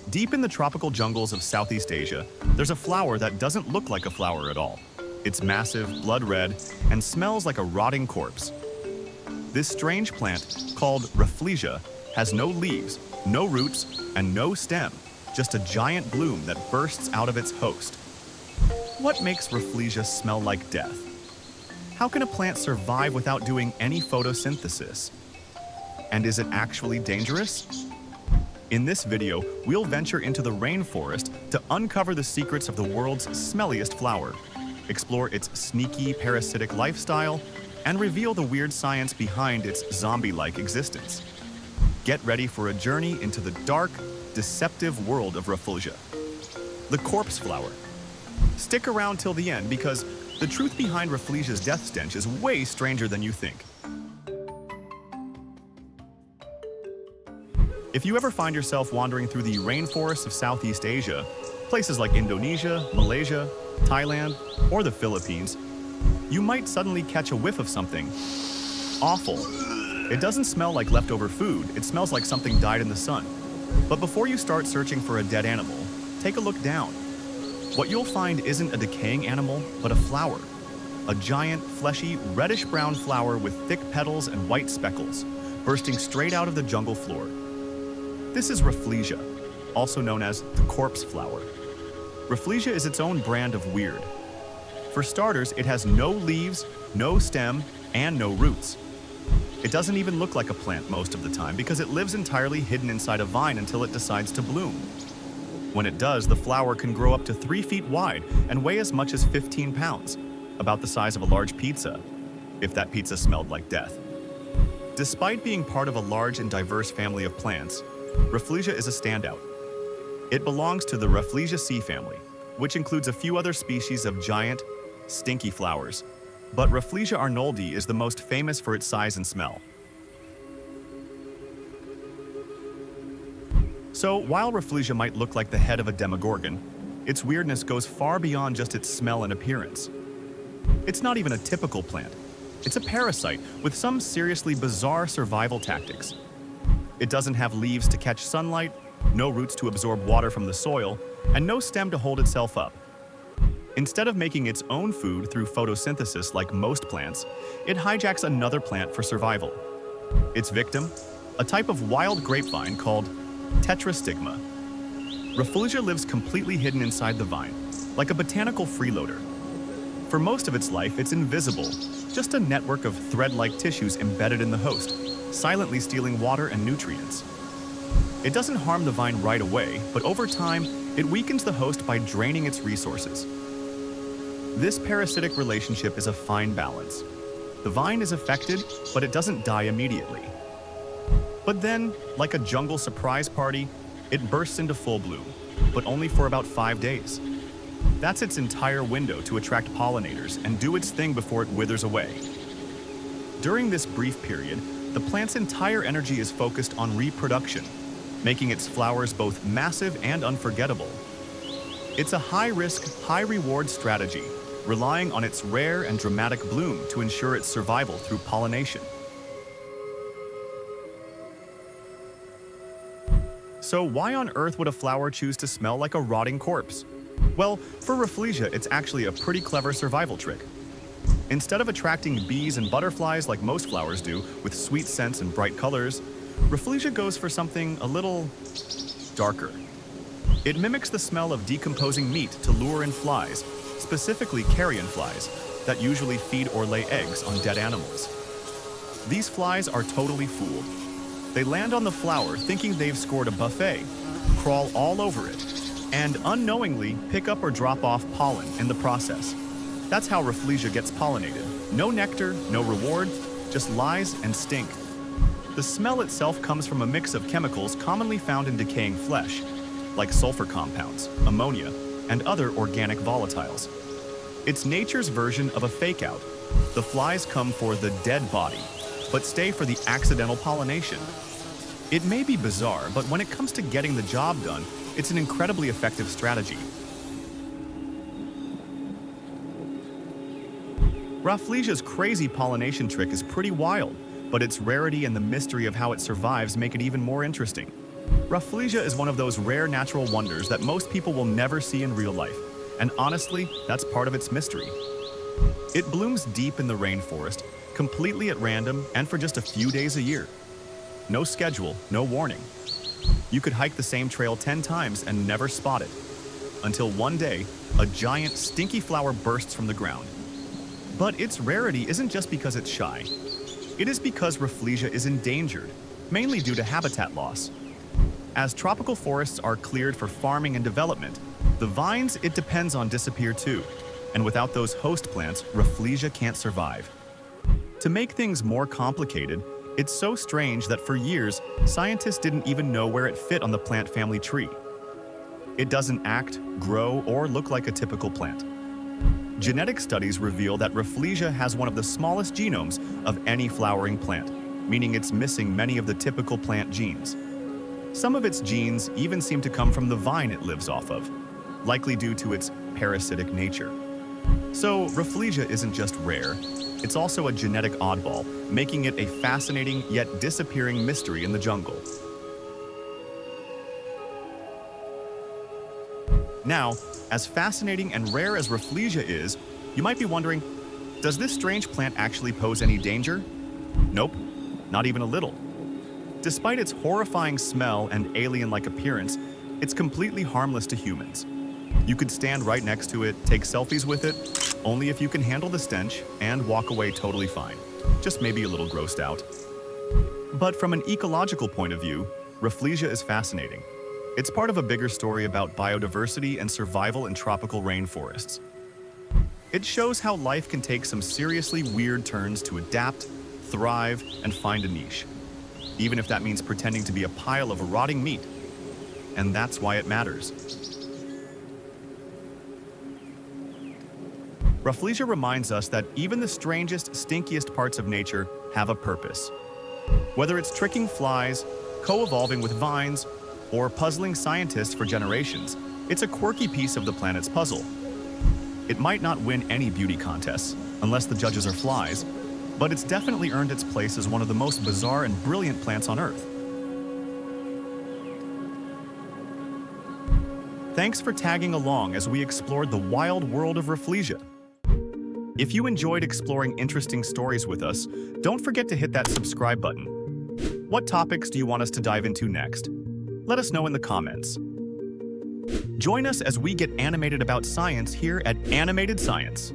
Deep in the tropical jungles of Southeast Asia, there's a flower that doesn't look like a flower at all. It's massive, blood red, and smells like a rotting corpse. This strange plant, called Rafflesia, has no leaves, no roots, and no stem, just a giant bloom that bursts out of its host. What makes Rafflesia smell like death? How can a plant survive without doing any photosynthesis? And is it actually dangerous? In this video, we'll venture into the rainforest to uncover the secrets of the world's smelliest flower, explore its sneaky, parasitic lifestyle, and reveal the weird science behind its zombie-like existence. Get ready for a journey into the dark, deceptive world of Rafflesia, the corpse flower. Stick around till the end because the truth behind Rafflesia's death stench is way stranger than you think. If you ever find yourself wandering through the rainforests of Southeast Asia, places like Indonesia, Malaysia, Thailand, or the Philippines, you might suddenly catch a whiff of something awful. It doesn't smell like leftover food, it smells like something died in the sun. But before you start searching for a dead animal, take a look down. What you'll find isn't a decaying animal, but a flower. A giant, fleshy, reddish-brown flower with thick petals and white speckles, bursting straight out of the jungle floor. This is Rafflesia, also known as the corpse flower. Rafflesia is its own brand of weird. For starters, it has no leaves, no stem, and no roots. It doesn't even look like a plant most of the time because it lives entirely hidden inside a vine until it decides to bloom. When it does, the flower can grow up to 3 feet wide and weigh as much as 15 pounds, about the size of a large pizza, if that pizza smelled like death. Despite being part of a large and diverse family of plants, Rafflesia is a standout. It belongs to the Rafflesia family, which includes a few other species of giant, stinky flowers. But Rafflesia Arnoldii is the most famous for its size and smell. So, while Rafflesia might look like the head of a demogorgon, its weirdness goes far beyond just its smell and appearance. It's not even a typical plant. It's a parasite with some seriously bizarre survival tactics. It doesn't have leaves to catch sunlight, no roots to absorb water from the soil, and no stem to hold itself up. Instead of making its own food through photosynthesis like most plants, it hijacks another plant for survival. Its victim? A type of wild grapevine called tetrastigma. Rafflesia lives completely hidden inside the vine, like a botanical freeloader. For most of its life, it's invisible, just a network of thread-like tissues embedded in the host, silently stealing water and nutrients. It doesn't harm the vine right away, but over time, it weakens the host by draining its resources. This parasitic relationship is a fine balance. The vine is affected, but it doesn't die immediately. But then, like a jungle surprise party, it bursts into full bloom, but only for about 5 days. That's its entire window to attract pollinators and do its thing before it withers away. During this brief period, the plant's entire energy is focused on reproduction, making its flowers both massive and unforgettable. It's a high-risk, high-reward strategy, relying on its rare and dramatic bloom to ensure its survival through pollination. So why on earth would a flower choose to smell like a rotting corpse? Well, for Rafflesia, it's actually a pretty clever survival trick. Instead of attracting bees and butterflies like most flowers do, with sweet scents and bright colors, Rafflesia goes for something a little darker. It mimics the smell of decomposing meat to lure in flies, specifically carrion flies, that usually feed or lay eggs on dead animals. These flies are totally fooled. They land on the flower thinking they've scored a buffet, crawl all over it, and unknowingly pick up or drop off pollen in the process. That's how Rafflesia gets pollinated. No nectar, no reward, just lies and stink. The smell itself comes from a mix of chemicals commonly found in decaying flesh, like sulfur compounds, ammonia, and other organic volatiles. It's nature's version of a fake-out. The flies come for the dead body, but stay for the accidental pollination. It may be bizarre, but when it comes to getting the job done, it's an incredibly effective strategy. Rafflesia's crazy pollination trick is pretty wild, but its rarity and the mystery of how it survives make it even more interesting. Rafflesia is one of those rare natural wonders that most people will never see in real life, and honestly, that's part of its mystery. It blooms deep in the rainforest, completely at random and for just a few days a year. No schedule, no warning. You could hike the same trail 10 times and never spot it, until one day, a giant, stinky flower bursts from the ground. But its rarity isn't just because it's shy. It is because Rafflesia is endangered, mainly due to habitat loss. As tropical forests are cleared for farming and development, the vines it depends on disappear too, and without those host plants, Rafflesia can't survive. To make things more complicated, it's so strange that for years, scientists didn't even know where it fit on the plant family tree. It doesn't act, grow, or look like a typical plant. Genetic studies reveal that Rafflesia has one of the smallest genomes of any flowering plant, meaning it's missing many of the typical plant genes. Some of its genes even seem to come from the vine it lives off of, likely due to its parasitic nature. So Rafflesia isn't just rare, it's also a genetic oddball, making it a fascinating yet disappearing mystery in the jungle. Now, as fascinating and rare as Rafflesia is, you might be wondering, does this strange plant actually pose any danger? Nope, not even a little. Despite its horrifying smell and alien-like appearance, it's completely harmless to humans. You could stand right next to it, take selfies with it, only if you can handle the stench, and walk away totally fine, just maybe a little grossed out. But from an ecological point of view, Rafflesia is fascinating. It's part of a bigger story about biodiversity and survival in tropical rainforests. It shows how life can take some seriously weird turns to adapt, thrive, and find a niche, even if that means pretending to be a pile of rotting meat. And that's why it matters. Rafflesia reminds us that even the strangest, stinkiest parts of nature have a purpose. Whether it's tricking flies, co-evolving with vines, or puzzling scientists for generations, it's a quirky piece of the planet's puzzle. It might not win any beauty contests, unless the judges are flies, but it's definitely earned its place as one of the most bizarre and brilliant plants on Earth. Thanks for tagging along as we explored the wild world of Rafflesia. If you enjoyed exploring interesting stories with us, don't forget to hit that subscribe button. What topics do you want us to dive into next? Let us know in the comments. Join us as we get animated about science here at Animated Science.